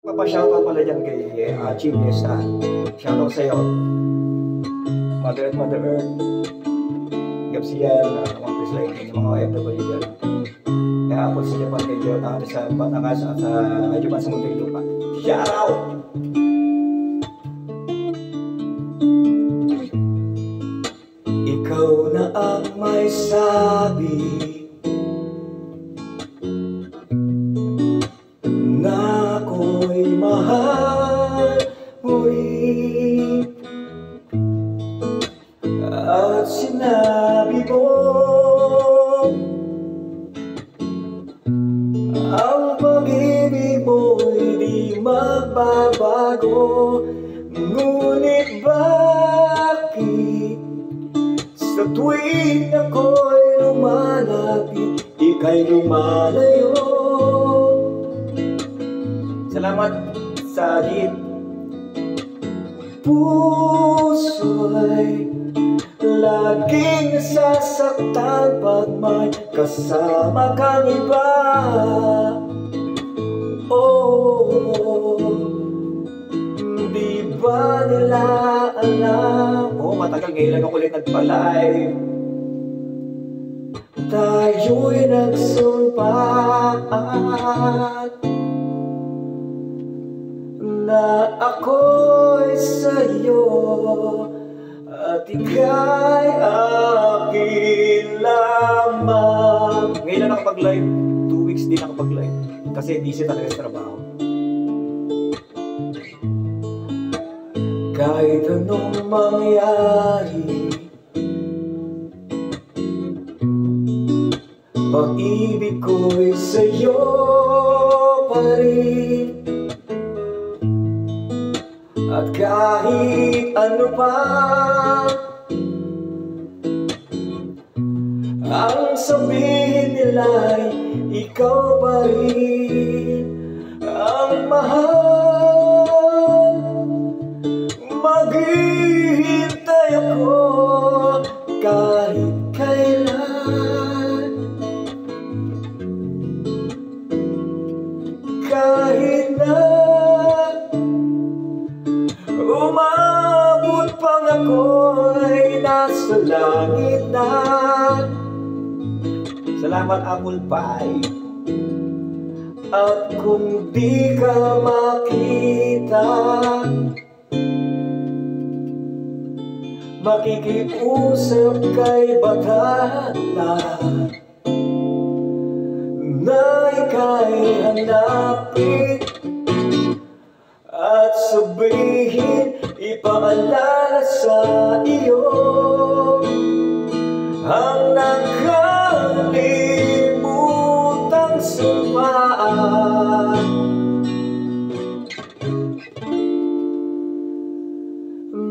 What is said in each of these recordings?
Papa-shoutout pala dyan kay Chief Nesta. Shoutout sa'yo. Mother Earth. Gapsiyan, mga Prislay, yung mga OFW dyan. Kaya po sa Japan kay Japan sa Batangas at sa Japan sa Muntinlupa. Shoutout! Ikaw na ang may sabi na ako'y mahal muli, at sinabi mo ang pag-ibig mo'y di magbabago. Ngunit bakit sa tuwing ako'y lumalapit, ika'y lumalayo? Salamat sa gift. Puso'y laging nasasaktan pag may kasama kang iba. Oh, di ba nila alam? Oh, matagal ngayon lang ako ulit nagpa-live. Tayo'y nagsumpaan na ako'y sa'yo at ika'y akin lamang. Ngayon lang nakapag-live. 2 weeks din nakapag-live kasi busy talaga sa trabaho. Kahit anong mangyari, pag-ibig ko'y sa'yo pa rin. At kahit ano pa ang sabihin nila'y ikaw pa rin ang mahal. Maghihintay ako kahit kailan, kahit na umabot pang ako'y nasa langit na. Salamat, Apple Pie. At kung di ka makita, makikiusap kay Bathala na ika'y hanapin at sabihin, ipaalala sa iyo ang nakalimutang sumpaan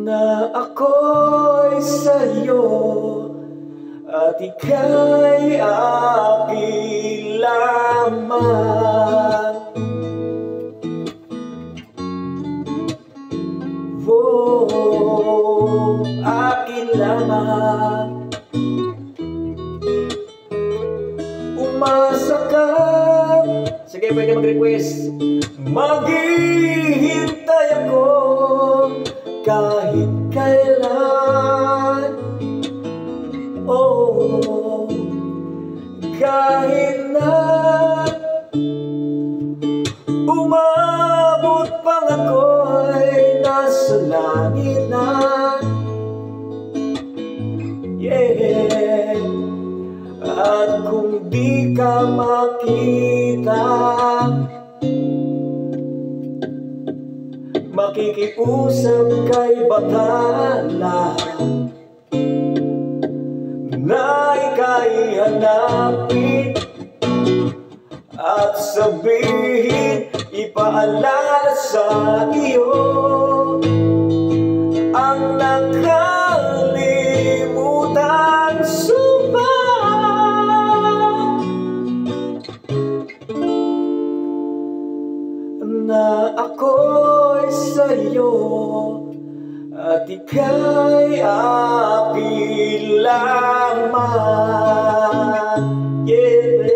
na ako'y sa'yo at ika'y akin lamang. Oh, akin lamang. Umasa ka. Sige, pwede mag-request. Maghihintay ako kahit kailan. Oh, kahit na umabot pang ako'y nasa langit na. Yeah. At kung di ka makita, makikiusap kay Bathala na ika'y hanapin at sabihin, ipaalala sa iyo ang nakalimutan sumpaan na ako'y sa'yo at ika'y akin lamang. Yeah.